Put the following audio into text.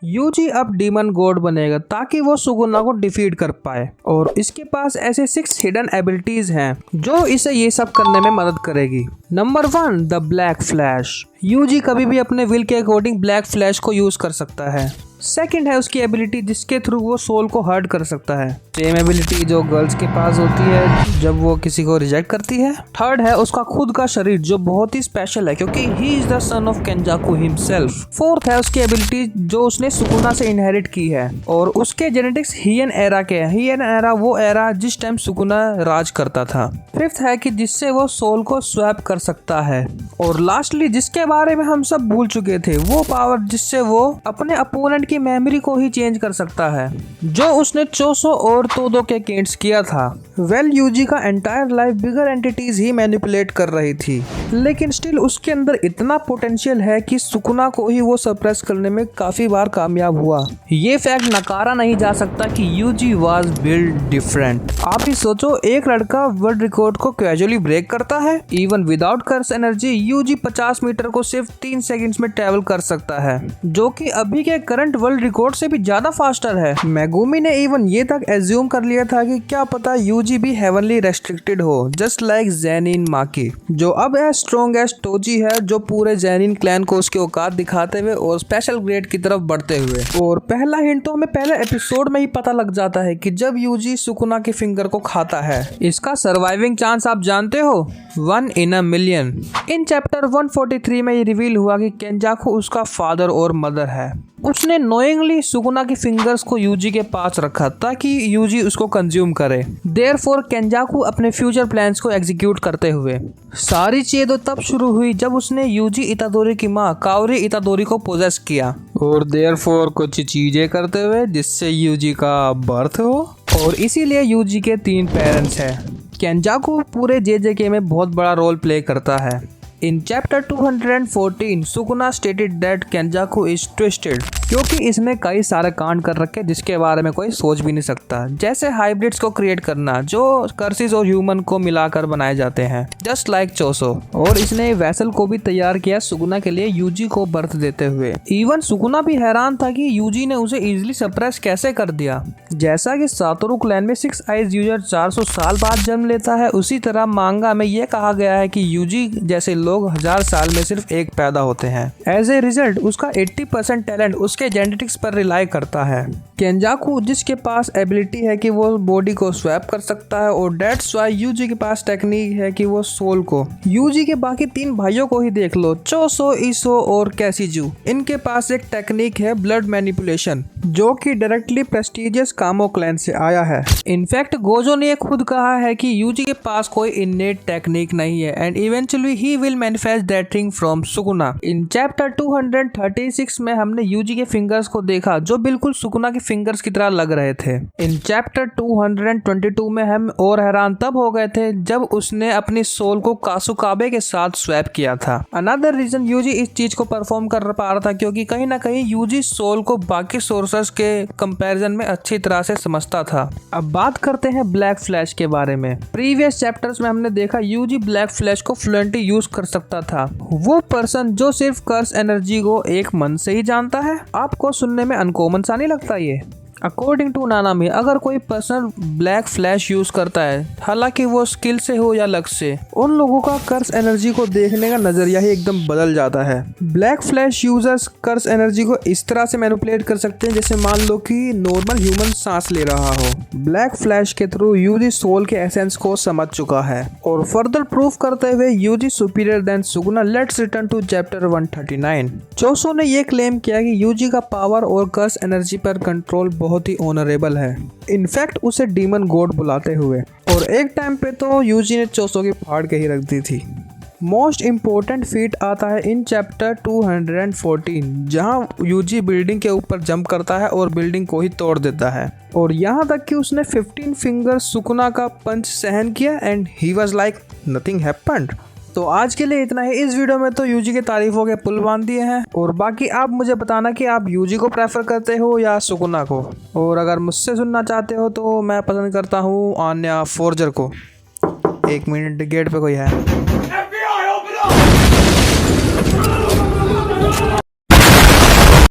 UG अब demon God बनेगा ताकि वो सुगुना को डिफीट कर पाए और इसके पास ऐसे 6 हिडन एबिलिटीज हैं जो इसे ये सब करने में मदद करेगी। Number 1, the black flash. Yuji कभी भी अपने विल के अकॉर्डिंग ब्लैक फ्लैश को यूज कर सकता है। सेकंड है उसकी एबिलिटी जिसके थ्रू वो सोल को हर्ट कर सकता है, सेम एबिलिटी जो गर्ल्स के पास होती है जब वो किसी को रिजेक्ट करती है। थर्ड है उसका खुद का शरीर जो बहुत ही स्पेशल है क्योंकि he is the son of Kenjaku himself. Fourth है उसकी एबिलिटी जो उसने सुकुना से इनहेरिट की है और उसके जेनेटिक्स हियन एरा के हैं। हियन एरा वो एरा जिस टाइम सुकुना राज करता था। फिफ्थ है कि जिससे वो सोल को स्वैप कर सकता है और लास्टली जिसके बारे में हम सब भूल चुके थे वो पावर जिससे वो अपने अपोनेंट की मेमोरी को ही चेंज कर सकता है जो उसने चोसो और तोदो के अगेंस्ट किया था। यूजी का एंटायर लाइफ बिगर एंटिटीज ही मैनिपुलेट कर रही थी लेकिन स्टिल उसके अंदर इतना पोटेंशियल है कि सुकुना को ही वो सप्रेस करने में काफी बार कामयाब हुआ। ये फैक्ट नकारा नहीं जा सकता कि यूजी वाज बिल्ड डिफरेंट। आप ही सोचो, एक लड़का वर्ल्ड रिकॉर्ड को कैजुअली ब्रेक करता है। इवन विदाउट कर्स एनर्जी यूजी 50 मीटर को सिर्फ 3 सेकंड्स में ट्रेवल कर सकता है जो कि अभी के करंट वर्ल्ड रिकॉर्ड से भी ज्यादा फास्टर है। मेगुमी ने इवन ये तक एज्यूम कर लिया था कि क्या पता यूजी भी हेवनली रेस्ट्रिक्टेड हो जस्ट लाइक ज़ेनिन माकी जो अब एज स्ट्रॉन्ग एज टोजी है, जो पूरे ज़ेनिन क्लैन को उसके औकात दिखाते हुए और स्पेशल ग्रेड की तरफ बढ़ते हुए। और पहला हिंट तो हमें पहले एपिसोड में ही पता लग जाता है कि जब यूजी सुकुना के फिंगर को खाता है इसका सर्वाइविंग चांस आप जानते हो 1 in a million। In chapter 143 में ये रिवील हुआ कि केंजाकू उसका फादर और मदर है। उसने नोइंगली सुकुना की फिंगर्स को यूजी के पास रखा ताकि यूजी उसको कंज्यूम करे। देयरफॉर केंजाकू अपने फ्यूचर प्लान्स को एग्जीक्यूट करते हुए। सारी चीजें तो तब शुरू हुई जब उसने यूजी इतादोरी की माँ काओरी इतादोरी को पोजेस किया और देयरफॉर कुछ चीजें करते हुए जिससे यूजी का बर्थ हो और इसीलिए यूजी के 3 पेरेंट्स हैं। केंजाकू पूरे जेजेके में बहुत बड़ा रोल प्ले करता है। In chapter 214, Sukuna stated that Kenjaku is twisted क्योंकि इसने कई सारे कांड कर रखे जिसके बारे में कोई सोच भी नहीं सकता, जैसे हाइब्रिड्स को क्रिएट करना जो कर्सिस और ह्यूमन को मिलाकर बनाए जाते हैं जस्ट लाइक चोसो। और इसने वैसल को भी तैयार किया सुकुना के लिए यूजी को बर्थ देते हुए। इवन सुकुना भी हैरान था कि यूजी ने उसे इजिली सप्रेस कैसे कर दिया। जैसा कि सातोरु क्लैन में 6 आइज यूजर 400 साल बाद जन्म लेता है, उसी तरह मांगा में यह कहा गया है कि यूजी जैसे लोग 1000 साल में सिर्फ एक पैदा होते हैं। एज ए रिजल्ट उसका 80% टैलेंट उसके जेनेटिक्स पर रिलाई करता है। केंजाकू जिसके पास एबिलिटी है कि वो बॉडी को स्वैप कर सकता है और दैट्स व्हाई यूजी के पास टेक्निक है कि वो सोल को। यूजी के बाकी 3 भाइयों को ही देख लो, चोसो, ईसो और कैसीजू। इनके पास एक टेक्निक है ब्लड मैनिपुलेशन जो कि डायरेक्टली प्रेस्टिजियस कामो क्लैन से आया है। इनफैक्ट गोजो ने खुद कहा है कि यूजी के पास कोई इननेट टेक्निक नहीं है and eventually he will manifest that thing from Sukuna. In chapter 236 में हमने यूजी के फिंगर्स को देखा जो बिल्कुल सुकुना के फिंगर्स की तरह लग रहे थे। इन चैप्टर 222 में हम और हैरान तब हो गए थे जब उसने अपनी सोल को कासुकाबे के साथ स्वैप किया था। अनदर रीजन यूजी इस चीज को परफॉर्म कर पा रहा था क्योंकि कहीं ना कहीं यूजी सोल को बाकी सोर्सेस के कंपैरिजन में अच्छी तरह से समझता था। अब बात करते हैं ब्लैक फ्लैश के बारे में। प्रीवियस चैप्टर्स में हमने देखा यूजी ब्लैक फ्लैश को फ्लुएंटली यूज कर सकता था। वो पर्सन जो सिर्फ कर्स एनर्जी को एक मन से ही जानता है। आपको सुनने में अनकॉमन सा नहीं लगता ये? अकॉर्डिंग टू नानामी, अगर कोई पर्सन ब्लैक फ्लैश यूज करता है, हालांकि वो स्किल से हो या लक से, उन लोगों का कर्स एनर्जी को देखने का नजरिया ही एकदम बदल जाता है। ब्लैक फ्लैश यूजर्स कर्स एनर्जी को इस तरह से मैनिपुलेट कर सकते हैं जैसे मान लो कि नॉर्मल ह्यूमन सांस ले रहा हो। ब्लैक फ्लैश के थ्रू यूजी सोल के एसेंस को समझ चुका है और फर्दर प्रूफ करते हुए Yuji superior than Sukuna. Let's return to chapter 139। Choso ने यह क्लेम किया कि यूजी का पावर और कर्स एनर्जी पर कंट्रोल बहुत ही ऑनरेबल है, इनफैक्ट उसे डीमन गॉड बुलाते हुए। और एक टाइम पे तो यूजी ने चोसो की फाड़ के ही रख दी थी। मोस्ट इम्पोर्टेंट फीट आता है इन चैप्टर 214 जहां यूजी बिल्डिंग के ऊपर जंप करता है और बिल्डिंग को ही तोड़ देता है और यहाँ तक कि उसने 15 फिंगर सुकुना का पंच सहन किया and he was like nothing happened. तो आज के लिए इतना ही। इस वीडियो में तो यूजी के तारीफों के पुल बांध दिए हैं और बाकी आप मुझे बताना कि आप यूजी को प्रेफर करते हो या सुकुना को। और अगर मुझसे सुनना चाहते हो तो मैं पसंद करता हूँ आन्या फोर्जर को। 1 मिनट, गेट पे कोई है।